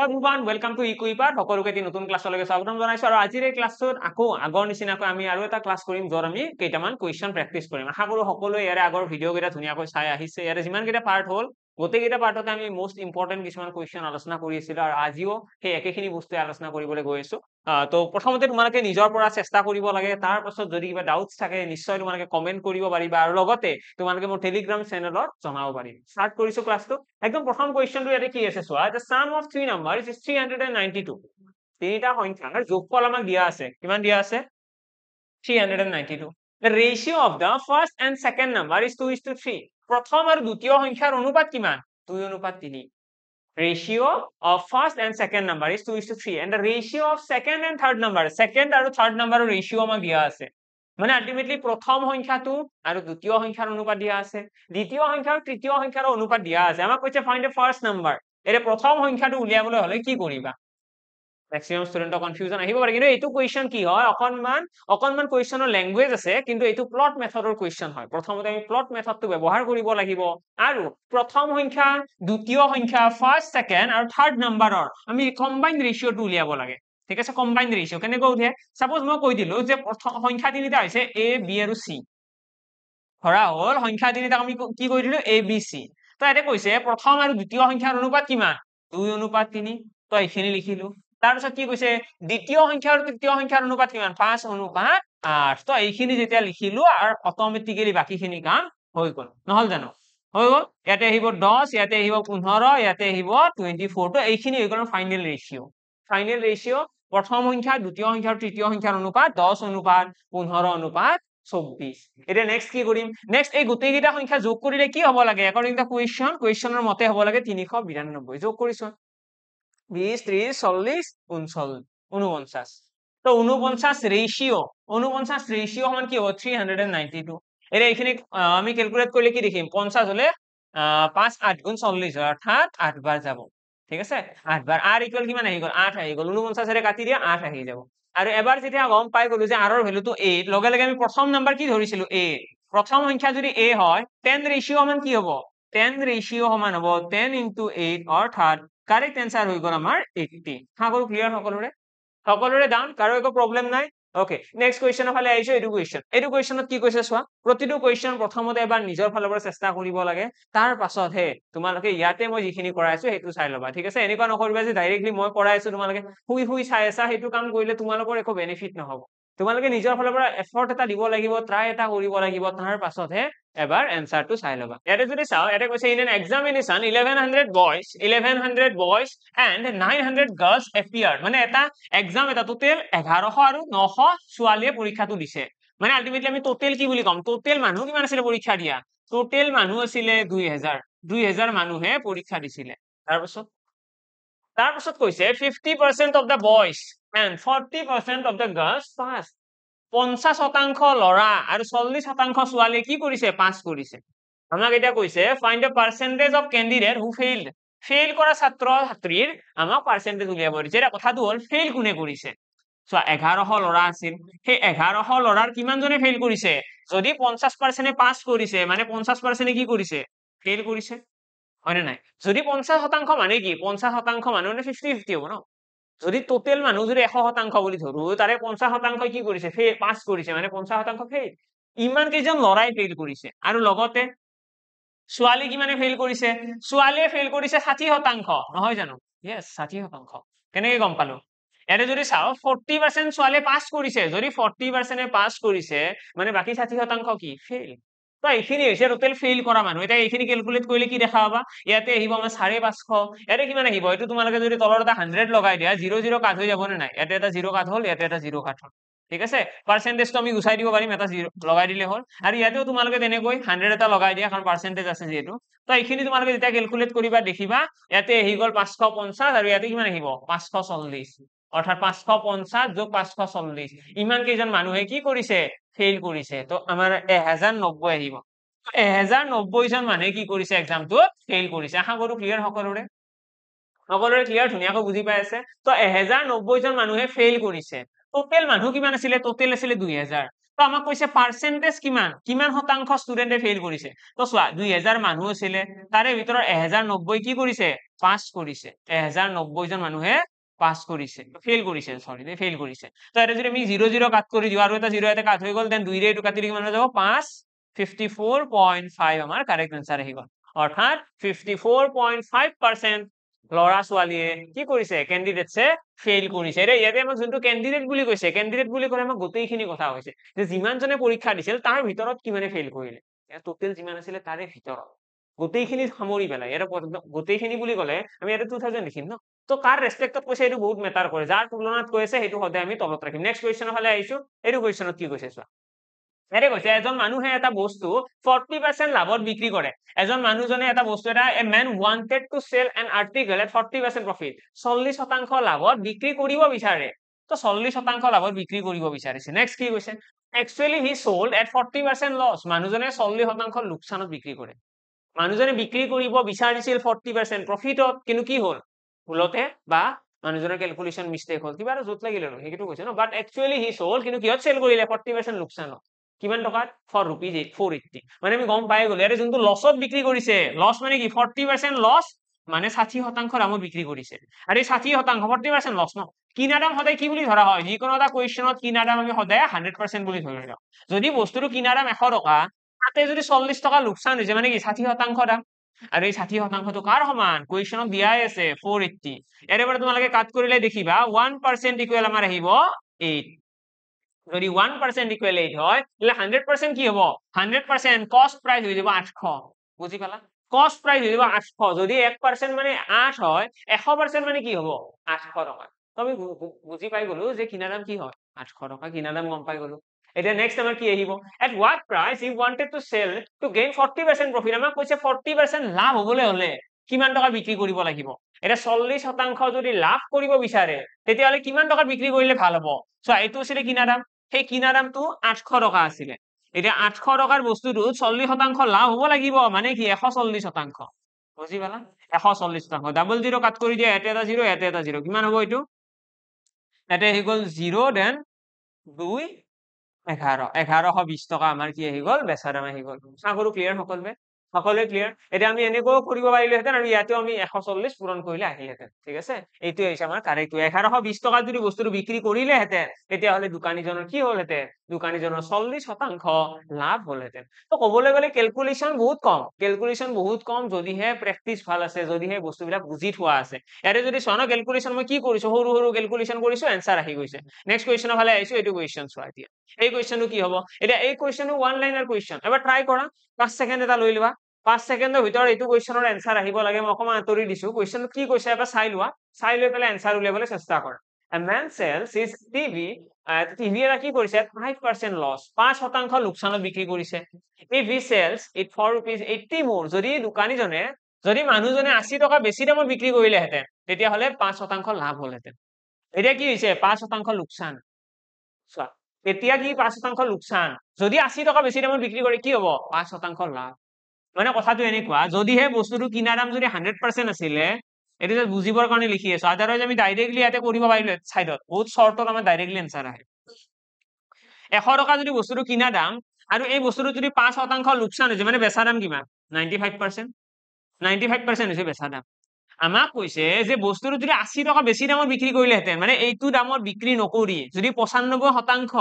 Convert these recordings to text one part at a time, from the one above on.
everyone, welcome to Equipa. সকলোকে এটি নতুন ক্লাছলৈকে স্বাগতম জনাইছো আৰু আজিৰ এই ক্লাছটোত আকৌ আগৰ নিচিনাকৈ আমি আৰু এটা ক্লাছ কৰিম য'ত আমি কেইটামান কুৱেশ্যন প্ৰেক্টিছ কৰিম আশা কৰো সকলোৱে ইয়াৰে আগৰ ভিডিঅ' কেইটা ধুনীয়াকৈ চাই আহিছে ইয়াৰে যিমান কেইটা পাৰ্ট হ'ল গোটেই কেইটা পাৰ্টতে আমি মোষ্ট ইম্পৰ্টেন্ট কিছুমান কুৱেশ্যন আলোচনা কৰি আছিলো আৰু আজিও সেই একেখিনি বস্তু আলোচনা কৰিবলৈ গৈ আছো তো প্ৰথমতে তোমালোকে নিজৰ পৰা চেষ্টা কৰিব লাগে তাৰ পাছত যদি কিবা ডাউটছ থাকে নিশ্চয় তোমালোকে কমেন্ট কৰিব পাৰিবা আৰু লগতে তোমালোকে মোৰ টেলিগ্ৰাম চেনেলত জনাব পাৰিবা স্টাৰ্ট কৰিছো ক্লাছটো একদম প্ৰথম কুৱেশ্যনটো ইয়াতে কি আছে চোৱা the sum of three numbers is 392 তিনিটা সংখ্যাৰ যোগফল আমাক দিয়া আছে কিমান দিয়া আছে 392 the ratio of the first and second number is 2:3 প্ৰথম আৰু দ্বিতীয় সংখ্যাৰ অনুপাত কিমান 2:3 ratio of first and second number is 2:3 and the ratio of second and third number second আৰু third number ratio আমাক দিয়া আছে মানে আলটিমেটলি প্ৰথম সংখ্যাটো আৰু দ্বিতীয় সংখ্যাৰ অনুপাত দিয়া আছে দ্বিতীয় সংখ্যা আৰু তৃতীয় সংখ্যাৰ অনুপাত দিয়া আছে আমাক কৈছে ফাইন্ড the first number এৰে প্ৰথম সংখ্যাটো উলিয়াবলৈ হলে কি কৰিবা ম্যাক্সিমাম ষ্টুডেন্টৰ কনফিউজন আহিব পাৰে কিন্তু এইটো কোৱেশ্চন কি হয় অকনমান কোৱেশ্চনৰ ল্যাঙ্গুৱেজ আছে কিন্তু এইটো প্লট মেথডৰ কোৱেশ্চন হয় প্ৰথমতে আমি প্লট মেথডটো ব্যৱহাৰ কৰিব লাগিব আৰু প্ৰথম সংখ্যা দ্বিতীয় সংখ্যা ফাৰ্স্ট সেকেন্ড আৰু থাৰ্ড নাম্বাৰৰ আমি কম্বাইন ৰেশিওটো উলিয়াব লাগে ঠিক আছে কম্বাইন ৰেশিও কেনেকৈ উলিয়াই সাপোজ মই কৈ দিলো যে প্ৰথম সংখ্যা তিনিটা হৈছে a b আৰু c ধৰা হ'ল সংখ্যা তিনিটা আমি কি কৈ দিলো a b c তো এতে কৈছে প্ৰথম আৰু দ্বিতীয় সংখ্যাৰ অনুপাত কিমান 2:3 তো এইখিনি লিখিলো তাৰ পিছত কি কৈছে দ্বিতীয় সংখ্যা আৰু তৃতীয় সংখ্যাৰ অনুপাত কিমান 5:8 তো এইখিনি যেতিয়া লিখিলো আৰু অটোমেটিক্যালি বাকিখিনি কাম হৈ গল নহল জানো হৈ গল ইয়াতে আহিব 10 ইয়াতে আহিব 15 ইয়াতে আহিব 24 তো এইখিনি হৈ গল ফাইনাল ৰেশিও প্ৰথম সংখ্যা দ্বিতীয় সংখ্যা আৰু তৃতীয় সংখ্যাৰ অনুপাত 10:15:24 এটা নেক্সট কি কৰিম নেক্সট এই গোটেই কেইটা সংখ্যা যোগ কৰিলে কি হ'ব লাগে অকৰ্ডিং টু কুৱেশ্চনৰ মতে হ'ব লাগে 392 যোগ কৰিছো 20 30 40 49 তো 49 ৰেশিও সমান কি হ'ব 392 এৰে এইখিনি আমি ক্যালকুলেট কৰিলে কি দেখিম 50 হলে 5 8 গুণ 40 হয় অৰ্থাৎ 8 বাৰ যাব ঠিক আছে 8 বাৰ r ইকুয়াল কিমান আহি গল 8 আহি গল 49 এৰে কাটি দিয়া 8 আহি যাব আৰু এবাৰ যেতিয়া গম পাই গলো যে r ৰ ভ্যালুটো 8 লগে লগে আমি প্ৰথম নাম্বাৰ কি ধৰিছিলো a প্ৰথম সংখ্যা যদি a হয় 10 ৰেশিও সমান কি হ'ব 10 ৰেশিও সমান হ'ব 10 * 8 অৰ্থাৎ কাৰেক্ট आंसर হৈ গল আমাৰ 80 হাগৰ ক্লিয়াৰ সকলোৰে ডাউন কাৰো একো প্ৰবলেম নাই ওকে নেক্সট কোৱেশ্চনৰ ফালে আইছো এইটো কোৱেশ্চনত কি কৈছে চোৱা প্ৰতিটো কোৱেশ্চন প্ৰথমতে এবাৰ নিজৰ ফালৰ পৰা চেষ্টা কৰিব লাগে তাৰ পাছত হে তোমালোকে ইয়াতে মই যিখিনি কৰাইছো হেতু চাই লবা ঠিক আছে এনেকুৱা নকৰিবা যে ডাইৰেক্টলি মই কৰাইছো তোমালোকে হুই চাই আছা হেতু কাম কৰিলে তোমালোকৰ একো বেনিফিট নহব তোমালোকে নিজৰ ফালৰ পৰা এফৰ্ট এটা দিব লাগিব ট্ৰাই এটা কৰিব লাগিব তাৰ পাছত হে এবাৰ এনসারটো চাই লবা ইয়াতে যদি চাও ইয়াতে কৈছে in an examination 1100 boys and 900 girls appeared মানে এটা এক্সাম এটা টোটাল 1100 আৰু 900 ছোৱালীয়ে পৰীক্ষাটো দিছে মানে আলটিমেটলি আমি টোটাল কি বুলি কম টোটাল মানুহ কিমান আছিল পৰীক্ষা দিয়া টোটাল মানুহ আছিল 2000 মানুহে পৰীক্ষা দিছিলে তাৰ পাছত কৈছে 50% of the boys and 40% of the girls passed 50% লৰা আৰু 40% ছোৱালীয়ে কি কৰিছে পাস কৰিছে আমাক এটা কৈছে find the percentage of candidate who failed fail কৰা ছাত্ৰ ছাত্ৰীৰ আমাক পাৰ্সেন্টেজ উলিয়াব দিছে এটা কথাটো হল ফেইল কোনে কৰিছে সো 1100 লৰা আছিল সেই 1100 লৰাৰ কিমান জনে ফেইল কৰিছে যদি 50% পাস কৰিছে মানে 50% কি কৰিছে ফেইল কৰিছে হয় নাই যদি 50% মানে কি 50% মানে 50-50 হ'ব ন যদি টোটাল মানুহ যদি 100% বুলি ধৰো তাৰে 50% কি কৰিছে ফেইল পাস কৰিছে মানে 50% ফেইল ইমান কেইজন লৰাই ফেইল কৰিছে আৰু লগতে ছোৱালী কিমানে ফেইল কৰিছে ছোৱালীয়ে ফেইল কৰিছে 60% নহয় জানো यस 60% কেনেকৈ গম পালো এনে যদি চাও 40% ছোৱালীয়ে পাস কৰিছে যদি 40% পাস কৰিছে মানে বাকি 60% কি ফেইল তো এইখিনি হৈছে টোটাল ফেইল কৰা মানুহ এটা এইখিনি ক্যালকুলেট কৰিলে কি দেখা পাবা ইয়াতে আহিব আমাৰ 550 ইয়াতে কিমান আহিব এটো তোমালোকে যদি তলৰ এটা 100 লগাই দিয়া 00 কাট হৈ যাব নে নাই ইয়াতে এটা 0 কাট হল ইয়াতে এটা 0 কাট হল ঠিক আছে পার্সেন্টেজটো আমি গুছাই দিব পাৰিম এটা 0 লগাই দিলে হল আৰু ইয়াতেও তোমালোকে তেনেকৈ 100 এটা লগাই দিয়া কাৰণ পাৰ্সেন্টেজ আছে যেটো তো এইখিনি তোমালোকে যেতিয়া ক্যালকুলেট কৰিবা দেখিবা ইয়াতে আহি গল 550 আৰু ইয়াতে কিমান আহিব 540 অৰ্থাৎ 550 যোগ 540 ইমান কেইজন মানুহে কি কৰিছে ফেইল কৰিছে তো আমাৰ 1090 আহিব 1090 জন মানুহে কি কৰিছে এক্সামটো ফেইল কৰিছে আশা কৰো ক্লিয়াৰ সকলোৰে ক্লিয়াৰ ধুনীয়াকৈ বুজি পাই আছে তো 1090 জন মানুহে ফেইল কৰিছে টোটাল মানুহ কিমান আছিল টোটাল আছিল 2000 তো আমাক কৈছে পাৰ্চেন্টেজ কিমান শতাংশ ষ্টুডেণ্টে ফেইল কৰিছে তো চোৱা 2000 মানুহ আছিলে তাৰে ভিতৰত 1090 কি কৰিছে পাছ কৰিছে 1090 জন মানুহে পাছ কৰিছে ফেইল কৰিছে সৰি ফেইল কৰিছে তো এটা যদি আমি 00 কাট কৰি দিও আৰু এটা 0 এটা কাট হৈ গল দেন 2 ৰে এইটো কাটি দিলে কিমান হৈ যাব 5 54.5 আমাৰ কাৰেক্ট আনসাৰ আহি গল অৰ্থাৎ 54.5% লৰা ছোৱালীয়ে কি কৰিছে ক্যান্ডিডেটছে ফেইল কৰিছে ৰে ইয়াতে আমাক যোনটো ক্যান্ডিডেট বুলি কৈছে ক্যান্ডিডেট বুলি ক'লে আমাক গোটেইখিনি কথা হৈছে যে যিমানজনে পৰীক্ষা দিছিল তাৰ ভিতৰত কিমানে ফেইল কৰিলে এটা টোটাল যিমান আছিল তাৰে ভিতৰত গোটেইখিনি সামৰি পেলাই এটা গোটেইখিনি বুলি ক'লে আমি এটা 2000 লিখিম ন তো কাৰ ৰেসপেক্টত কৈছে এইটো বহুত মেটাৰ কৰে যাৰ তুলনাত কৈছে সেইটো সদায় আমি তলত ৰাখিম নেক্সট কোৱেশ্চনৰ ফালে আহিছো এইটো কোৱেশ্চনত কি কৈছে চোৱা এৰে কৈছে এজন মানুহে এটা বস্তু 40% লাভত বিক্ৰী কৰে এজন মানুহজনে এটা বস্তু এটা a man wanted to sell an article at 40% profit 40% লাভত বিক্ৰী কৰিব বিচাৰে তো 40% লাভত বিক্ৰী কৰিব বিচাৰিছে নেক্সট কি কৈছে actually he sold at 40% loss মানুহজনে 40% লোকসানত বিক্ৰী কৰে মানুহজনে বিক্ৰী কৰিব বিচাৰিছিল 40% প্ৰফিটত কিন্তু কি হ'ল ভুলতে বা মানুহজনৰ ক্যালকুলেশন মিস্টেক হ'ল কিবা আৰু জোত লাগিল আৰু সেইটো কৈছে ন বাট একচুয়ালি হি সোল্ড কিন্তু কিহত সেল কৰিলে 40% লোকসানত কিমান টকাত 4 rupees 480 মানে আমি গম পাই গ'লে আৰে যোনটো লছত বিক্ৰী কৰিছে লছ মানে কি 40% লছ মানে 60% দামত বিক্ৰী কৰিছে আৰু এই 60% 40% লছ ন কিনা দাম সদায় কি বুলি ধৰা হয় যিকোনো এটা কোৱেশ্চনত কিনা দাম আমি সদায় 100% বুলি ধৰি লওঁ যদি বস্তুটো কিনা দাম 100 টকা তাতে যদি 40 টকা লোকসান হৈছে মানে কি 60% দাম আৰু এই 60%টো কাৰ সমান কোৱেশ্চনত দিয়াই আছে 480 এৰে পৰা তোমালোকে কাট কৰিলে দেখিবা 1% ইকুৱেল আমাৰ আহিব 8 যদি 1% ইকুৱেল 8 হয় তাহলে 100% কি হ'ব 100% কস্ট প্রাইস হৈ যাব 800 বুজি পালা কস্ট প্রাইস হৈ যাব 800 যদি 1% মানে 8 হয় 100% মানে কি হ'ব 800 টকা তো আমি বুজি পাই গলো যে কিনা দাম কি হয় 800 টকা কিনা দাম গম পাই গলো এটা নেক্সট আমাৰ কি আহিব at what price he wanted to sell to gain 40% profit আমাক কৈছে 40% লাভ হ'বলৈ হলে কিমান টকা বিক্ৰী কৰিব লাগিব এটা 40% যদি লাভ কৰিব বিচাৰে তেতিয়াহলে কিমান টকা বিক্ৰী কৰিলে ভাল হ'ব সো এইটো আছিল কিনা দাম সেই কিনা দামটো 800 টকা আছিল এতিয়া 800 টকাৰ বস্তুটো 40% লাভ হ'ব লাগিব মানে কি 140% বুজি পালা 140% ডাবল জিৰো কাট কৰি দিয়া এটা জিৰো এটা জিৰো কিমান হ'ব এইটো এটা হৈ গল 0 দেন 2 1120 টকা আমাৰ কি আহি গল বেচা দাম আহি গল আশা কৰো ক্লিয়াৰ সকলোৱে ক্লিয়াৰ এতিয়া আমি এনেকৈ কৰিব পাৰিলোহেঁতেন আৰু ইয়াতেও আমি 140 পূৰণ কৰিলে আহিলেহেঁতেন ঠিক আছে এইটো হৈছে আমাৰ কাৰেক্ট 1120 টকা যদি বস্তুটো বিক্ৰী কৰিলেহেঁতেন তেতিয়াহলে দোকানীজনৰ কি হ'লহেঁতেন দোকানীজনৰ 40% লাভ হ'লহেঁতেন তো ক'বলৈ গ'লে ক্যালকুলেশন বহুত কম যদিহে প্ৰেক্টিস ভাল আছে যদিহে বস্তুবিলাক বুজি থোৱা আছে ইয়াৰে যদি চোৱা ক্যালকুলেশন মই কি কৰিছো সৰু সৰু ক্যালকুলেশন কৰিছো এনসাৰ আহি গৈছে নেক্সট কোৱেশ্চনৰ ফালে আহিছো এইটো কোৱেশ্চন চোৱা এতিয়া এই কোৱেশ্চনটো কি হ'ব এতিয়া এই কোৱেশ্চনটো ওয়ান লাইনাৰ কোৱেশ্চন এবাৰ ট্ৰাই কৰা 5 সেকেন্ড এটা লৈ লোৱা 5 সেকেন্ডৰ ভিতৰত এইটো কোৱেশ্চনৰ এনসাৰ আহিব লাগে মই অকমান আঁতৰি দিছো কোৱেশ্চনটো কি কৈছে এবাৰ চাই লোৱা চাই লৈ পেলাই এনসাৰ উলিয়াবলৈ চেষ্টা কৰা a man sells his TV এটা কি কৰিছে 5% লস 5% লোকসানত বিক্ৰী কৰিছে if he sells it for rupees 80 more যদি দোকানীজনে যদি মানুহজনে 80 টকা বেছি দামত বিক্ৰী কৰিলেহেঁতেন তেতিয়াহলে 5% লাভ হ'লহেঁতেন এতিয়া কি হৈছে 5% লোকসান চোৱা এতিয়া কি 5% লোকসান যদি 80 টকা বেছি দামত বিক্ৰী কৰে কি হ'ব 5% লাভ মানে কথাটো এনেকুৱা যদিহে বস্তুটো কিনা দাম যদি 100% আছিলে এটো যে বুজিবৰ কাৰণে লিখি আছো আদাৰৱাইজ আমি ডাইৰেক্টলি ইয়াতে কৰিব পাৰিলো সাইডত বহুত শৰ্টত আমাৰ ডাইৰেক্টলি আনসাৰ আহে 100 টকা যদি বস্তুটো কিনা দাম আৰু এই বস্তুটো যদি 5% লোকসান হৈছে মানে বেচা দাম কিমান 95% হৈছে বেচা দাম আমাক কৈছে যে বস্তুটো যদি 80 টকা বেছি দামত বিক্ৰী কৰিলেহেঁতেন মানে এইটো দামত বিক্ৰী নকৰি যদি 95%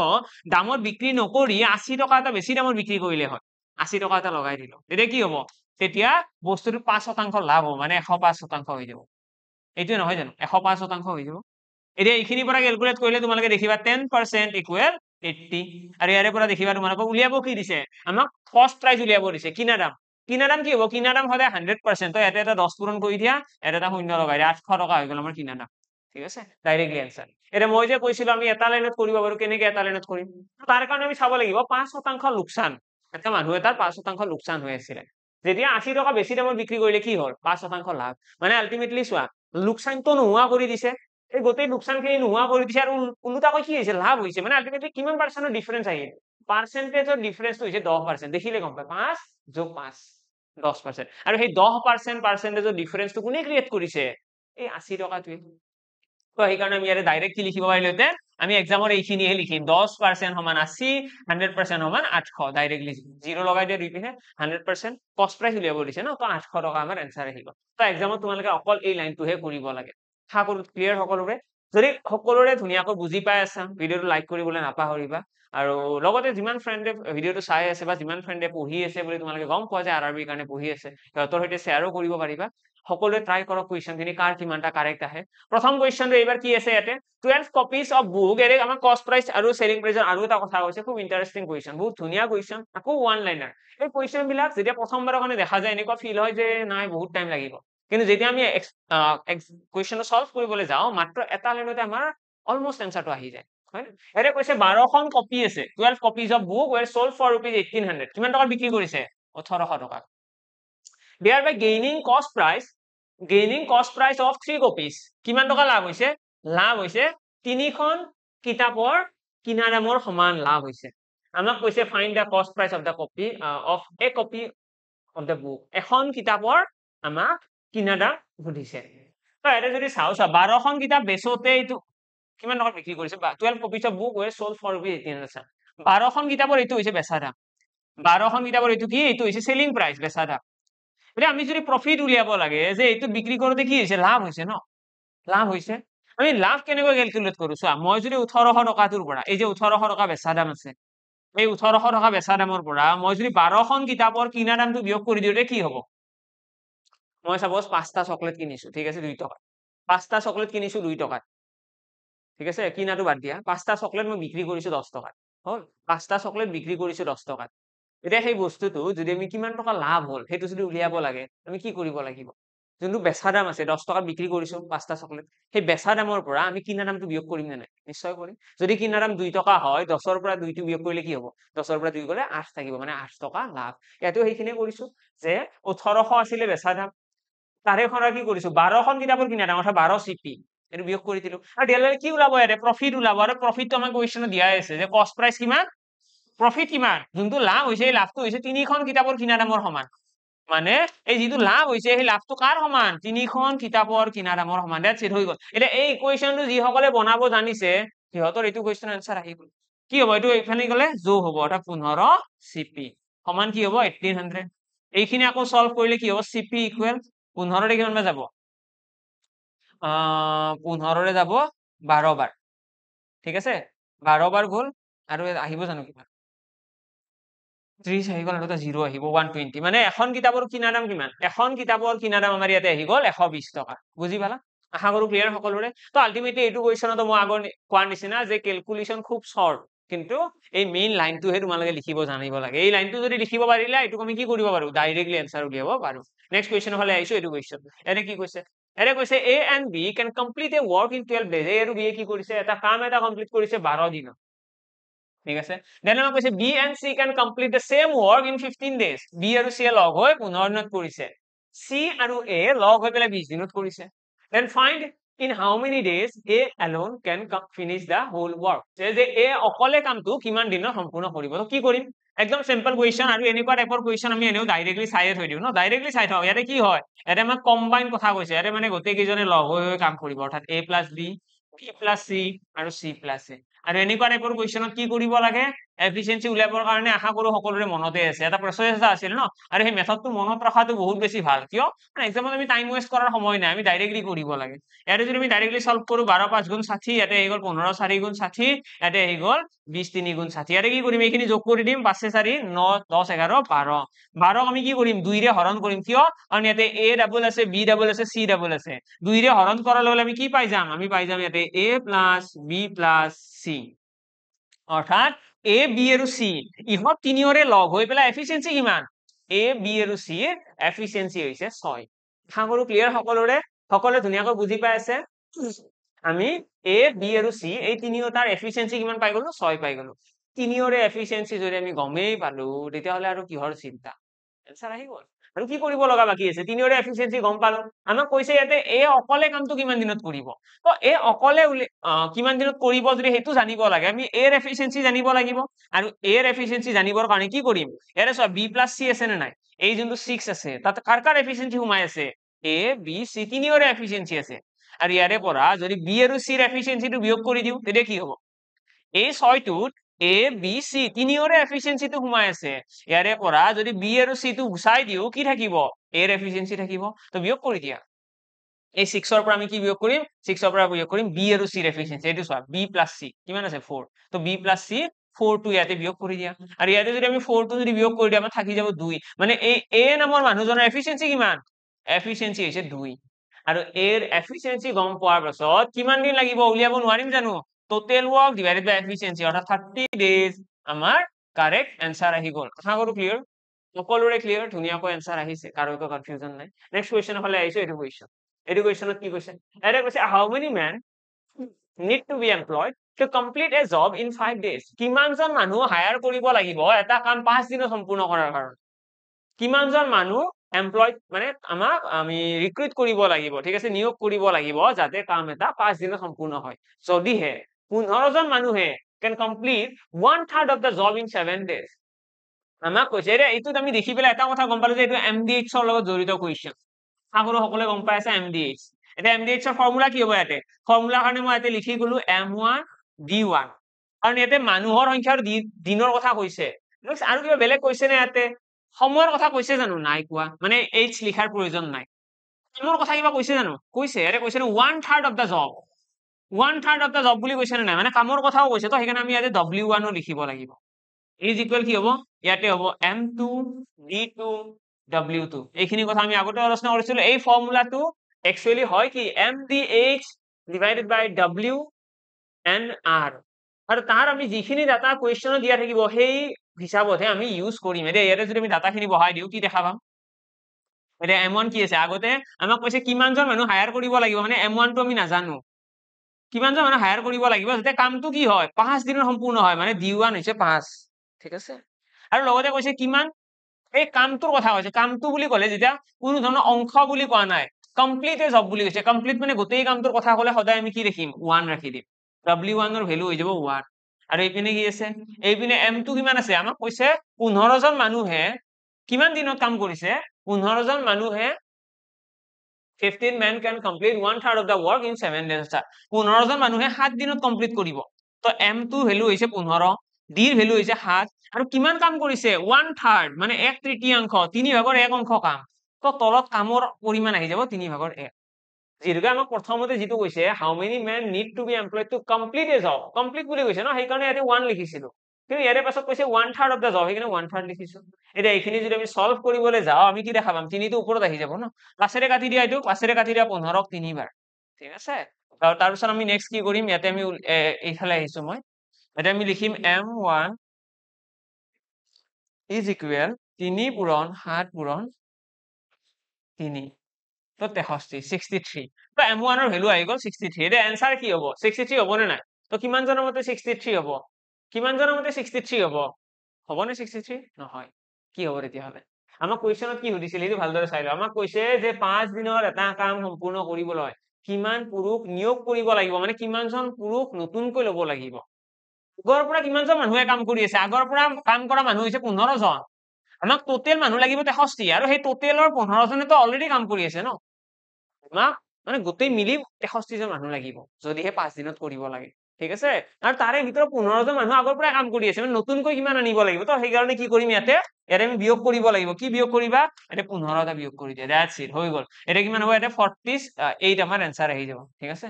দামত বিক্ৰী নকৰি 80 টকা এটা বেছি দামত বিক্ৰী কৰিলে হয় 80 টকা এটা লগাই দিলো তেতিয়া কি হ'ব তেতিয়া বস্তুটো 5% লাভ হ'ব মানে 105% হৈ যাব এইটো নহয় জানো 105% হৈ যাব এতিয়া এইখিনিৰ পৰা ক্যালকুলেট কৰিলে তোমালোকে দেখিবা 10% ইকুৱেল 80 আৰু ইয়াৰে পৰা দেখিবা তোমালোকক উলিয়াব কি দিছে আমাক কস্ট প্রাইস উলিয়াব দিছে কিনা দাম কি হ'ব কিনা দাম সদায় 100% তো এটা 10 পূৰণ কৰি দিয়া এটা শূন্য লগাই দিয়া 800 টকা হৈ গ'ল আমাৰ কিনা দাম ঠিক আছে ডাইৰেক্টলি আনসাৰ এটা মই যে কৈছিলো আমি এটা লাইনত কৰিব পাৰো কেনেকৈ এটা লাইনত কৰিম তাৰ কাৰণে আমি চাব লাগিব 5% লোকসান এটা মানুহ এটাৰ 5% লোকসান হৈ আছিল যেতিয়া 80 টকা বেছি দামত বিক্ৰী কৰিলে কি হ'ল 5% লাভ মানে আলটিমেটলি চোৱা লোকসানটো নোহোৱা কৰি দিছে এই গোটেই লোকসানখিনি নোহোৱা কৰি দিছে আৰু উলটাকৈ কি হৈছে লাভ হৈছে মানে আলটিমেটলি কিমান পাৰ্চেন্টৰ ডিফাৰেন্স আহিল পাৰ্চেন্টেজৰ ডিফাৰেন্সটো হৈছে 10% দেখিলে গম পায় 5 যোগ 5 10% আৰু সেই 10% পাৰ্চেন্টেজৰ ডিফাৰেন্সটো কোনে ক্ৰিয়েট কৰিছে এই 80 টকাটোৱে তো সেইকাৰণে আমি ইয়াৰে ডাইৰেক্ট কি লিখিব পাৰিলোহেঁতেন আমি এক্সামৰ এইখিনিহে লিখিম 10% সমান 80 100% সমান 800 ডাইৰেক্টলি জিৰ' লগাই দিয়ে দুই পিনে 100% কষ্ট প্ৰাইচ উলিয়াব দিছে ন তো 800 টকা আমাৰ এনসাৰ আহিব তো এক্সামত তোমালোকে অকল এই লাইনটোহে কৰিব লাগে আশা কৰো ক্লিয়াৰ সকলোৰে যদি সকলোৰে ধুনীয়াকৈ বুজি পাই আছা ভিডিঅ'টো লাইক কৰিবলৈ নাপাহৰিবা আৰু লগতে যিমান ফ্ৰেণ্ডে ভিডিঅ'টো চাই আছে বা যিমান ফ্ৰেণ্ডে পঢ়ি আছে বুলি তোমালোকে গম পোৱা যায় আৰআৰবিৰ কাৰণে পঢ়ি আছে সিহঁতৰ সৈতে শ্বেয়াৰো কৰিব পাৰিবা সকলোৱে ট্ৰাই কৰক কুৱেশ্যনখিনি কাৰ কিমানটা কাৰেক্ট আহে প্ৰথম কুৱেশ্যনটো এইবাৰ কি আছে ইয়াতে 12 copies of book এৰে আমাৰ কষ্ট প্ৰাইচ আৰু সেলিং প্ৰাইচৰ আৰু এটা কথা কৈছে খুব ইন্টাৰেষ্টিং কুৱেশ্যন বহুত ধুনীয়া কুৱেশ্যন আকৌ ওৱান লাইনাৰ এই কুৱেশ্যন বিলাক যেতিয়া প্ৰথমবাৰৰ কাৰণে দেখা যায় এনেকুৱা ফিল হয় যে নাই বহুত টাইম লাগিব কিন্তু যেতিয়া আমি কুৱেশ্যনটো সলভ কৰিবলৈ যাওঁ মাত্ৰ এটা লাইনতে আমাৰ অলমোষ্ট এনসাৰটো আহি যায় হয় এৰে কৈছে 12খন কপি আছে 12 copies of book were sold for rupees 1800 কিমান টকা বিক্ৰী কৰিছে 1800 টকা thereby gaining cost price of 3 copies কিমান টকা লাভ হৈছে 3খন কিতাপৰ কিনা দামৰ সমান লাভ হৈছে আমাক কৈছে find the cost price of the copy of a copy of the book এখন কিতাপৰ আমাক কিনা দাম সুধিছে তো এটা যদি চাও 12খন কিতাপ বেচোতে এইটো কিমান টকা বিক্ৰী কৰিছে 12 copies of book were sold for rupees 1800 12খন কিতাপৰ এইটো হৈছে বেচা দাম 12খন কিতাপৰ এইটো কি এইটো হৈছে সেলিং প্ৰাইস বেচা দাম এতিয়া আমি যদি প্ৰফিট উলিয়াব লাগে যে এইটো বিক্ৰী কৰোতে কি হৈছে লাভ হৈছে ন লাভ হৈছে আমি লাভ কেনেকৈ ক্যালকুলেট কৰো চোৱা মই যদি 1800 টকাটোৰ পৰা এই যে 1800 টকা বেচা দাম আছে এই 1800 টকা বেচা দামৰ পৰা মই যদি 12খন কিতাপৰ কিনা দামটো বিয়োগ কৰি দিওতে কি হ'ব মই সাপোজ 5টা চকলেট কিনিছো ঠিক আছে 2 টকা 5টা চকলেট কিনিছো 2 টকা ঠিক আছে কিনাটো বাদ দিয়া 5টা চকলেট মই বিক্ৰী কৰিছো 10 টকা হল 5টা চকলেট বিক্ৰী কৰিছো 10 টকা এতিয়া সেই বস্তুটো যদি আমি কিমান টকা লাভ হল সেইটো যদি উলিয়াব লাগে আমি কি কৰিব লাগিব যোনটো বেচা দাম আছে 10 টকা বিক্ৰী কৰিছো 5টা চকলেট সেই বেচা দামৰ পৰা আমি কিনা দামটো বিয়োগ কৰিম নে নাই নিশ্চয় কৰিম যদি কিনা দাম 2 টকা হয় 10 ৰ পৰা 2 টো বিয়োগ কৰিলে কি হ'ব 10 ৰ পৰা 2 গলে 8 থাকিব মানে 8 টকা লাভ ইয়াতো সেইখিনি কৰিছো যে 1800 আছিল বেচা দাম তাৰে খৰা কি কৰিছো 12খন কিতাপৰ কিনা দাম অৰ্থাৎ 12 সিপি এটো বিয়োগ কৰি দিলো আৰু দিয়ালে কি ওলাব ইয়াতে প্ৰফিট ওলাব আৰু প্ৰফিটটো আমাৰ কুৱেশ্যনত দিয়া আছে যে কষ্ট প্ৰাইস কিমান প্ৰফিট কিমান যোনটো লাভ হৈছে এই লাভটো হৈছে 3খন কিতাপৰ কিনা দামৰ সমান মানে এই যেটো লাভ হৈছে এই লাভটো কাৰ সমান 3খন কিতাপৰ কিনা দামৰ সমান দ্যাটস ইট হৈ গল এটা এই ইকুৱেশনটো যি সকলে বনাব জানিছে সিহঁতৰ এইটো কোৱেশ্চন আনসাৰ আহি গল কি হ'ব এইটো এখানে গলে যোগ হ'ব অৰ্থাৎ 15 সিপি সমান কি হ'ব 1800 এইখিনি আকৌ সলভ কৰিলে কি হ'ব সিপি ইকুৱেল 15 ৰে কিমান বাৰ যাব 15 ৰে যাব 12 বাৰ ঠিক আছে 12 বাৰ গল আৰু আহিব জানো কিমান 30 আহি গল আৰু এটা 0 আহিব 120 মানে এখন কিতাপৰ কিনা দাম কিমান এখন কিতাপৰ কিনা দাম আমাৰ ইয়াতে আহি গল 120 টকা বুজি পালা আশা কৰো ক্লিয়াৰ সকলোৰে তো আলটিমেটলি এইটো কোৱেশ্চনটো মই আগৰ কোৱাৰ নিচিনা যে ক্যালকুলেশন খুব শৰ্ট কিন্তু এই মেইন লাইনটোহে তোমালোকে লিখিব জানিব লাগে এই লাইনটো যদি লিখিব পাৰিলে এইটো আমি কি কৰিব পাৰো ডাইৰেক্টলি আনসাৰ উলিয়াব পাৰো নেক্সট কোৱেশ্চন হলে আইছো এইটো কোৱেশ্চন এনে কি কৈছে এনে কৈছে A and B can complete a work in 12 days A আৰু B কি কৰিছে এটা কাম এটা কমপ্লিট কৰিছে 12 দিনত ঠিক আছে দেন আমাক কৈছে B and C can complete the same work in 15 days B আৰু C লগ হৈ 15 দিনত কৰিছে C আৰু A লগ হৈ পেলাই 20 দিনত কৰিছে then find in how many days A alone can finish the whole work যে A অকলে কামটো কিমান দিনত সম্পূৰ্ণ কৰিব তো কি কৰিম একদম সিম্পল কোৱেশ্চন আৰু এনেকুৱা টাইপৰ কোৱেশ্চন আমি এনেও ডাইৰেক্টলি চাইয়ে থৈ দিও ন ডাইৰেক্টলি চাই থাও ইয়াতে কি হয় ইয়াতে আমাক কম্বাইন কথা কৈছে ইয়াতে মানে গোটেই কেইজনে লগ হৈ কাম কৰিব অৰ্থাৎ A + B B + C আৰু C + A আৰু এনেকুৱা টাইপৰ কোৱেশ্চনত কি কৰিব লাগে এফিচিয়েন্সি উলিয়াবৰ কাৰণে আশা কৰো সকলোৰে মনতে আছে এটা প্ৰচেছ এটা আছিল ন আৰু সেই মেথডটো মনত ৰখাটো বহুত বেছি ভাল কিয় মানে এক্সামত আমি টাইম ওয়েষ্ট কৰাৰ সময় নাই আমি ডাইৰেক্টলি কৰিব লাগে ইয়াতে যদি আমি ডাইৰেক্টলি সলভ কৰো 12 5 গুণ 60 ইয়াতে আহি গল 15 4 গুণ 60 ইয়াতে আহি গল 20 3 গুণ 60 ইয়াতে কি কৰিম এইখিনি যোগ কৰি দিম 5 4 9 10 11 12 12 আমি কি কৰিম 2 ৰে হৰণ কৰিম কিয় কাৰণ ইয়াতে A ডাবল আছে B ডাবল আছে C ডাবল আছে 2 ৰে হৰণ কৰাৰ লগে আমি কি পাই যাম আমি পাই যাম ইয়াতে A + B + C অৰ্থাৎ A B আৰু C ইহত তিনিওৰে লগ হৈ পেলাই এফিচিয়েন্সি কিমান A B আৰু C ৰ এফিচিয়েন্সি হৈছে 6 আশা কৰো ক্লিয়াৰ সকলোৱে ধুনীয়াকৈ বুজি পাই আছে আমি A B আৰু C এই তিনিওটাৰ এফিচিয়েন্সি কিমান পাই গলো 6 পাই গলো তিনিওৰে এফিচিয়েন্সি যদি আমি গমেই পালো তেতিয়া হলে আৰু কিহৰ চিন্তা আনসাৰ আহি গল আৰু কি কৰিব লগা বাকি আছে তিনিওৰে এফিচিয়েন্সি গম পালো আমাক কৈছে ইয়াতে A অকলে কামটো কিমান দিনত কৰিব তো A অকলে কিমান দিনত কৰিব যদি হেতু জানিব লাগে আমি A ৰ এফিচিয়েন্সি জানিব লাগিব আৰু A ৰ এফিচিয়েন্সি জানিবৰ কাৰণে কি কৰিম ইয়াৰে চোৱা B + C আছে নে নাই এই যোনটো 6 আছে তাত কাৰ এফিচিয়েন্সি সোমাই আছে A B C তিনিওৰে এফিচিয়েন্সি আছে আৰু ইয়াৰে পৰা যদি B আৰু C ৰ এফিচিয়েন্সিটো বিয়োগ কৰি দিও তেতিয়া কি হ'ব এই 6টোত A B C তিনিওৰে এফিচিয়েন্সিটো সোমাই আছে ইয়াৰে পৰা যদি B আৰু C টো গুচাই দিও কি থাকিব A ৰ এফিচিয়েন্সি থাকিব তো বিয়োগ কৰি দিয়া এই 6 ৰ পৰা আমি কি বিয়োগ কৰিম 6 ৰ পৰা বিয়োগ কৰিম B আৰু C ৰ এফিচিয়েন্সি এইটো চোৱা B + C কিমান আছে 4 তো B + C 4 টো ইয়াতে বিয়োগ কৰি দিয়া আৰু ইয়াতে যদি আমি 4 টো যদি বিয়োগ কৰি দিও আমাৰ থাকি যাব 2 মানে এই A নামৰ মানুহজনৰ এফিচিয়েন্সি কিমান এফিচিয়েন্সি হৈছে 2 আৰু A ৰ এফিচিয়েন্সি গম পোৱাৰ পাছত কিমান দিন লাগিব উলিয়াব নোৱাৰিম জানো total work divided by efficiency অৰ্থাৎ 30 days আমাৰ কাৰেক্ট आंसर আহি গল আশা কৰো ক্লিয়াৰ সকলোৰে ক্লিয়াৰ ধুনিয়াকৈ आंसर আহিছে কাৰো একো কনফিউজন নাই নেক্সট কোৱেশ্চন হলে আইছো এটো কোৱেশ্চন এটো কোৱেশ্চনত কি কৈছে এটা কৈছে how many men need to be employed to complete a job in 5 days কিমানজন মানুহ হায়াৰ কৰিব লাগিব এটা কাম 5 দিনত সম্পূৰ্ণ কৰাৰ কাৰণে কিমানজন মানুহ এমপ্লয়েড মানে আমাক আমি ৰিক্ৰুট কৰিব লাগিব ঠিক আছে নিয়োগ কৰিব লাগিব যাতে কাম এটা 5 দিনত সম্পূৰ্ণ হয় যদিহে 15 জন মানুহে can complete 1/3 of the job in 7 days আমাক কৈছে ৰে এইটো আমি দেখি পেলাই এটা কথা গম পালো যে এইটো MDH ৰ লগত জড়িত কোৱেশ্চন আগৰো সকলে গম পাই আছে MDH এটা MDH ৰ ফৰ্মুলা কি হ'ব ইয়াতে ফৰ্মুলা কাৰণে মই ইয়াতে লিখি গলো M1 D1 কাৰণ ইয়াতে মানুহৰ সংখ্যাৰ দিনৰ কথা কৈছে আৰু কিবা বেলেগ কৈছে নে ইয়াতে সময়ৰ কথা কৈছে জানো নাই কোৱা মানে H লিখাৰ প্ৰয়োজন নাই কামৰ কথা কিবা কৈছে জানো কৈছে ইয়াতে কৈছে 1/3 of the job 1/3 of the job বুলি কৈছে নাই মানে কামৰ কথাও কৈছে তো সেইকাৰণে আমি ইয়াতে W1 ও লিখিব লাগিব is equal কি হ'ব ইয়াতে হ'ব M2 D2 W2 এইখিনি কথা আমি আগতে আলোচনা কৰিছিলো এই ফৰ্মুলাটো একচুয়ালি হয় কি MDH divided by W and R আৰু তাৰ আমি যিখিনি ডাটা কোৱেশ্চনত দিয়া থাকিব সেই হিচাপতহে আমি ইউজ কৰিম এতে ইয়াতে যদি আমি ডাটাখিনি বহাই দিও কি দেখা পাম এতে M1 কি আছে আগতে আমাক কৈছে কিমানজন মানুহ হায়াৰ কৰিব লাগিব মানে M1 টো আমি নাজানো কিমানজন মানুহ হায়াৰ কৰিব লাগিব যাতে কামটো কি হয় 5 দিনৰ সম্পূৰ্ণ হয় মানে D1 হৈছে 5 ঠিক আছে আৰু লগতে কৈছে কিমান এই কামটোৰ কথা কৈছে কামটো বুলি ক'লে যেতিয়া কোনো ধৰণৰ অংশ বুলি কোৱা নাই কমপ্লিট এ জব বুলি কৈছে কমপ্লিট মানে গোটেই কামটোৰ কথা ক'লে সদায় আমি কি ৰাখিম 1 ৰাখি দিম W1 ৰ ভ্যালু হৈ যাব 1 আৰু এইপিনে কি আছে এইপিনে M2 কিমান আছে আমাক কৈছে 15 জন মানুহে কিমান দিনত কাম কৰিছে 15 জন মানুহে 15 men can complete 1/3 of the work in 7 days 15 জন মানুহে 7 দিনত কমপ্লিট কৰিব তো M2 ভ্যালু হৈছে 15 D ৰ ভ্যালু হৈছে 7 আৰু কিমান কাম কৰিছে 1/3 মানে 1/3 3/1 অংশ কাম তো তলত কামৰ পৰিমাণ আহি যাব 3/1 যিহেতু আমাক প্ৰথমতে যেটো কৈছে how many men need to be employed to complete a job complete বুলি কৈছে ন সেই কাৰণে ইয়াতে 1 লিখিছিলো কিন্তু ইয়াৰে পাছত কৈছে 1/3 of the job সেইকাৰণে 1/3 লিখিছো এটা এইখিনি যদি আমি সলভ কৰিবলৈ যাও আমি কি দেখা পাম 3 টো ওপৰত আহি যাব ন পাঁচেৰে কাটি দিয়া এইটো পাঁচেৰে কাটি দিয়া 15 ক 3 বাৰ ঠিক আছে তাৰ পিছত আমি নেক্সট কি কৰিম ইয়াতে আমি এইফালে আহিছো মই এটা আমি লিখিম M1 is equal 3 পূৰণ 7 পূৰণ 3 তো 63 তো M1 ৰ ভ্যালু আহি গল 63 এটা आंसर কি হ'ব 63 হ'ব নে নাই তো কিমান জনৰ মতে 63 হ'ব কিমান জনৰ মতে 63 হ'ব হ'ব নে 63 নহয় কি হ'ব তেতিয়া হলে আমাক কোৱেশ্চনত কি সুধিছিল এইটো ভালদৰে চাই লও আমাক কৈছে যে 5 দিনৰ এটা কাম সম্পূৰ্ণ কৰিবলৈ কিমান পুৰুষ নিয়োগ কৰিব লাগিব মানে কিমানজন পুৰুষ নতুনকৈ ল'ব লাগিব আগৰ পৰা কিমানজন মানুহে কাম কৰি আছে আগৰ পৰা কাম কৰা মানুহ হৈছে 15 জন আমাক টোটেল মানুহ লাগিব 63 আৰু সেই টোটেলৰ 15 জনে তো অলৰেডি কাম কৰি আছে ন আমাক মানে গোটেই মিলি 63 জন মানুহ লাগিব যদিহে 5 দিনত কৰিব লাগে ঠিক আছে আৰু তাৰে ভিতৰত 15 জন মানুহ আগৰ পৰা কাম কৰি আছে মানে নতুনকৈ কিমান আনিব লাগিব তো সেই কাৰণে কি কৰিম ইয়াতে আমি বিয়োগ কৰিব লাগিব কি বিয়োগ কৰিবা এটা 15 টা বিয়োগ কৰি দিয়া দ্যাটস ইট হৈ গল এটা কিমান হ'ব এটা 48 আমাৰ आंसर আহি যাব ঠিক আছে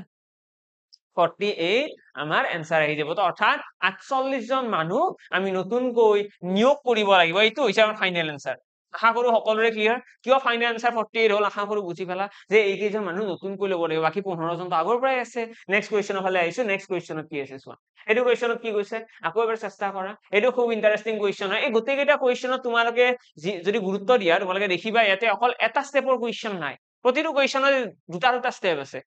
48 আমাৰ आंसर আহি যাব তো অৰ্থাৎ 48 জন মানুহ আমি নতুনকৈ নিয়োগ কৰিব লাগিব এইটো হৈছে আমাৰ ফাইনাল आंसर আশা কৰো সকলোৰে ক্লিয়াৰ কিয় ফাইনাল आंसर 48 হল আশা কৰো বুজি পালা যে এই কেইজন মানুহ নতুনকৈ ল'ব লাগিব বাকি 15 জন তো আগৰ পৰাই আছে নেক্সট কোৱেশ্চনৰ ফালে আহিছো নেক্সট কোৱেশ্চনত কি আছে চোৱা এইটো কোৱেশ্চনত কি কৈছে আকৌ এবাৰ চেষ্টা কৰা এইটো খুব ইন্টাৰেষ্টিং কোৱেশ্চন হয় এই গোটেই কেইটা কোৱেশ্চনত তোমালোকে যদি গুৰুত্ব দিয়া তোমালোকে দেখিবা ইয়াতে অকল এটা স্টেপৰ কোৱেশ্চন নাই প্ৰতিটো কোৱেশ্চনত দুটা দুটা স্টেপ আছে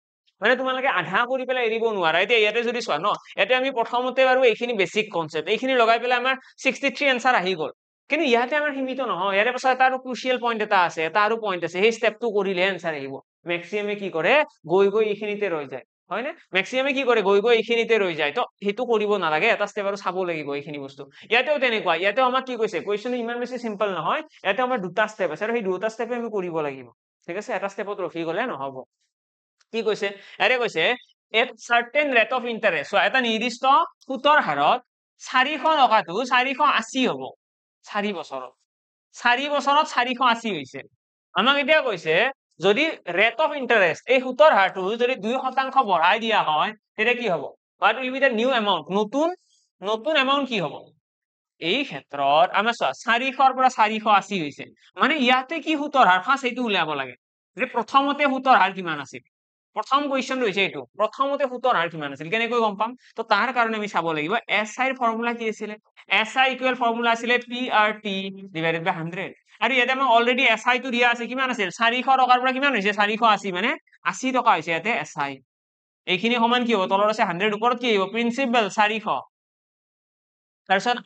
মানে তোমালোকে আধা কৰি পেলাই এৰিব নোৱাৰা এতিয়া ইয়াতে যদি চোৱা ন ইয়াতে আমি প্ৰথমতে বাৰু এইখিনি বেসিক কনসেপ্ট এইখিনি লগাই পেলাই আমাৰ 63 आंसर আহি গল কিন্তু ইয়াতে আমাৰ সীমিত নহয় ইয়াৰে পাছত এটা আৰু ক্ৰুচিয়েল পইণ্ট এটা আছে এটা আৰু পইণ্ট আছে সেই স্টেপটো কৰিলে आंसर আহিব ম্যাক্সিমামে কি কৰে গৈ গৈ এইখিনিতে ৰৈ যায় হয় না ম্যাক্সিমামে কি কৰে গৈ গৈ এইখিনিতে ৰৈ যায় তো হেতু কৰিব নালাগে এটা স্টেপ আৰু চাব লাগিব এইখিনি বস্তু ইয়াতেও তেনেকুৱা ইয়াতেও আমাক কি কৈছে কোৱেশ্চন ইমান বেছি সিম্পল নহয় ইয়াতে আমাৰ দুটা স্টেপ আছে আৰু সেই দুটা স্টেপে আমি কৰিব লাগিব ঠিক আছে এটা স্টেপত ৰখি গলে নহব কি কৈছে আৰে কৈছে at certain rate of interest so এটা নিৰ্দিষ্ট সুতৰ হাৰত 400 টকাটো 480 হ'ব 4 বছৰত 480 হৈছে আমাক এতিয়া কৈছে যদি ৰেট অফ ইন্টাৰেস্ট এই সুতৰ হাৰটো যদি 2% বঢ়াই দিয়া হয় তেতিয়া কি হ'ব what will be the new amount নতুন amount কি হ'ব এই ক্ষেত্ৰত আমাৰ 400 পৰা 480 হৈছে মানে ইয়াতে কি সুতৰ হাৰ ফাৰ্স্ট এইটো উলিয়াব লাগে যে প্ৰথমতে সুতৰ হাৰ কিমান আছিল প্ৰথম কোৱেশ্চন হৈছে এইটো প্ৰথমতে সুতৰ হাৰ কিমান আছিল কেনেকৈ গম পাম তো তাৰ কাৰণে আমি চাব লাগিব SI ৰ ফৰ্মুলা কি আছিল SI ইকুৱেল ফৰ্মুলা আছিল PRT ডিভাইডেড বাই 100 আৰু ইয়াতে মই অলৰেডি SI টো দিয়া আছে কিমান আছিল 400 টকাৰ পৰা কিমান হৈছে 480 মানে 80 টকা হৈছে ইয়াতে SI এইখিনি সমান কি হ'ব তলত আছে 100 ওপৰত কি আহিব প্ৰিন্সিপাল 400 তাৰপিছত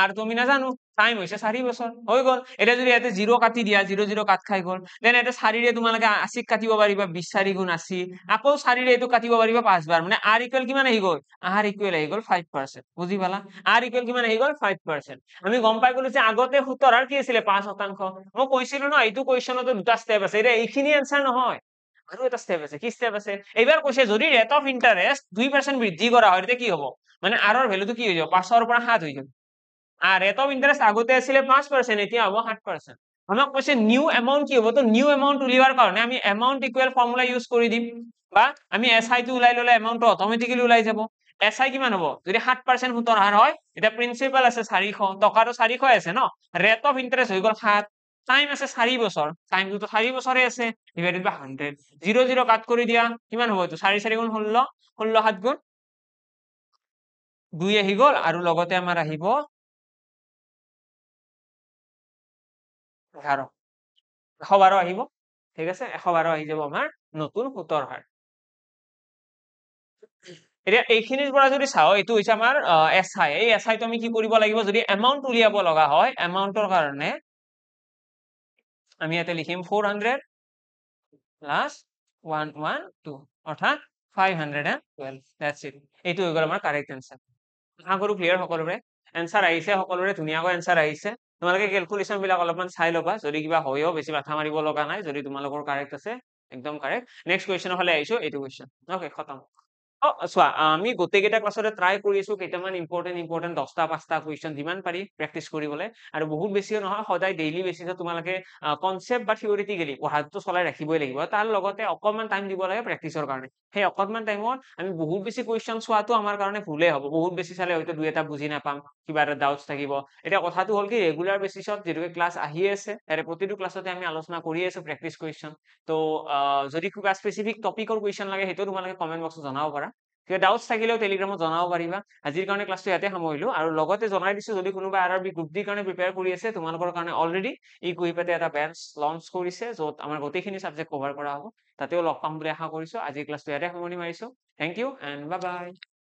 R তো আমি নাজানো টাইম হৈছে 4 বছৰ হৈ গল এটা যদি ইয়াতে 0 কাটি দিয়া 0 কাট খাই গল দেন এটা 4 ৰে তোমালোকে 80 কাটিব পাৰিবা 20 4 গুণ 80 আকৌ 4 ৰে এইটো কাটিব পাৰিবা 5 বাৰ মানে R ইকুৱেল কিমান আহি গল R ইকুৱেল আহি গল 5% বুজি পালা R ইকুৱেল কিমান আহি গল 5% আমি গম পাই গলো যে আগতে সুতৰ হাৰ কি আছিল 5% মই কৈছিলো ন এইটো কোৱেশ্চনতো দুটা স্টেপ আছে এটা এইখিনি আনসাৰ নহয় আৰু এটা স্টেপ আছে কি স্টেপ আছে এইবাৰ কৈছে যদি ৰেট অফ ইন্টাৰেস্ট 2% বৃদ্ধি কৰা হয় তেতিয়া কি হ'ব মানে R ৰ ভ্যালুটো কি হৈ যাব 5 ৰ পৰা 7 হৈ যাব আর রেট অফ ইন্টারেস্ট আগতে আছিল 5% এতিয়া হ'ব 7% আমাক কৈছে নিউ এমাউন্ট কি হ'ব তো নিউ এমাউন্ট উলিয়াৰ কাৰণে আমি এমাউন্ট ইকুৱেল ফৰ্মুলা ইউজ কৰি দিম বা আমি SI টো উলাই ললে এমাউন্টটো অটোমেটিক্যালি উলাই যাব SI কিমান হ'ব যদি 7% সুতৰ হাৰ হয় এটা প্ৰিন্সিপাল আছে 400 টকাটো 400 আছে ন ৰেট অফ ইন্টাৰেস্ট হৈ গল 7 টাইম আছে 4 বছৰ টাইমটো তো 4 বছৰে আছে ডিভাইডেড বাই 100 0 কাট কৰি দিয়া কিমান হ'ব তো 4 4 গুণ 16 16 7 গুণ 2 আহি গল আৰু লগতে আমাৰ আহিব 11 112 আহিব ঠিক আছে 112 আহি যাব আমাৰ নতুন সুতৰ হাৰ এতিয়া এইখিনিৰ পৰা যদি চাও এইটো হৈছে আমাৰ SI এই SI টো আমি কি কৰিব লাগিব যদি এমাউন্ট উলিয়াব লগা হয় এমাউন্টৰ কাৰণে আমি ইয়াতে লিখিম 400 প্লাস 112 অৰ্থাৎ 512 দ্যাটস ইট এইটো হৈ গল আমাৰ কাৰেক্ট आंसर আশা কৰো ক্লিয়াৰ সকলোৰে आंसर আহিছে সকলোৰে ধুনীয়াকৈ आंसर আহিছে তোমালোকে ক্যালকুলেশন বিলাক অলপমান চাই লবা যদি কিবা হয়ও বেছি মাথা মাৰিব লগা নাই যদি তোমালোকৰ কাৰেক্ট আছে একদম কাৰেক্ট নেক্সট কোৱেশ্চন হলে আইছো এইটো কোৱেশ্চন ওকে খতম চোৱা আমি গোটেইকেইটা ক্লাছতে ট্ৰাই কৰিছো কেইটামান ইম্পৰ্টেন্ট 10টা 5টা কুৱেশ্চন যিমান পাৰি প্ৰেক্টিস কৰিবলৈ আৰু বহুত বেছিও নহয় সদায় ডেইলি বেসিছত তোমালোকে কনসেপ্ট বা থিওৰিটিক্যালি পঢ়াটো চলাই ৰাখিবই লাগিব তাৰ লগতে অকমান টাইম দিব লাগে প্ৰেক্টিসৰ কাৰণে সেই অকমান টাইমত আমি বহুত বেছি কুৱেশ্চন চোৱাটো আমাৰ কাৰণে ভুলে হ'ব বহুত বেছি চালে হয়তো দুই এটা বুজি নাপাম কিবা এটা ডাউটস থাকিব এটা কথাটো হল কি ৰেগুলাৰ বেসিছত যেটো ক্লাছ আহি আছে তাৰে প্ৰতিটো ক্লাছতে আমি আলোচনা কৰি আছো প্ৰেক্টিস কুৱেশ্চন তো যদি কিবা স্পেসিফিক টপিকৰ কুৱেশ্চন লাগে হেতু তোমালোকে কমেন্ট বক্সত জনাব পাৰা কিবা ডাউটস থাকিলেও টেলিগ্ৰামত জনাব পাৰিবা আজিৰ কাৰণে ক্লাছটো ইয়াতে সামৰিলো আৰু লগতে জনাই দিছো যদি কোনোবা আৰবি গ্ৰুপ ডি কাৰণে প্ৰিপেয়াৰ কৰি আছে তোমালোকৰ কাৰণে অলৰেডি ই কুইপেতে এটা বেঞ্চ লঞ্চ কৰিছে যত আমাৰ গোটেইখিনি সাবজেক্ট কভাৰ কৰা হ'ব তাতেও লগ পাম বুলি আশা কৰিছো আজিৰ ক্লাছটো ইয়াতে সামৰণি মাৰিছো thank you and bye by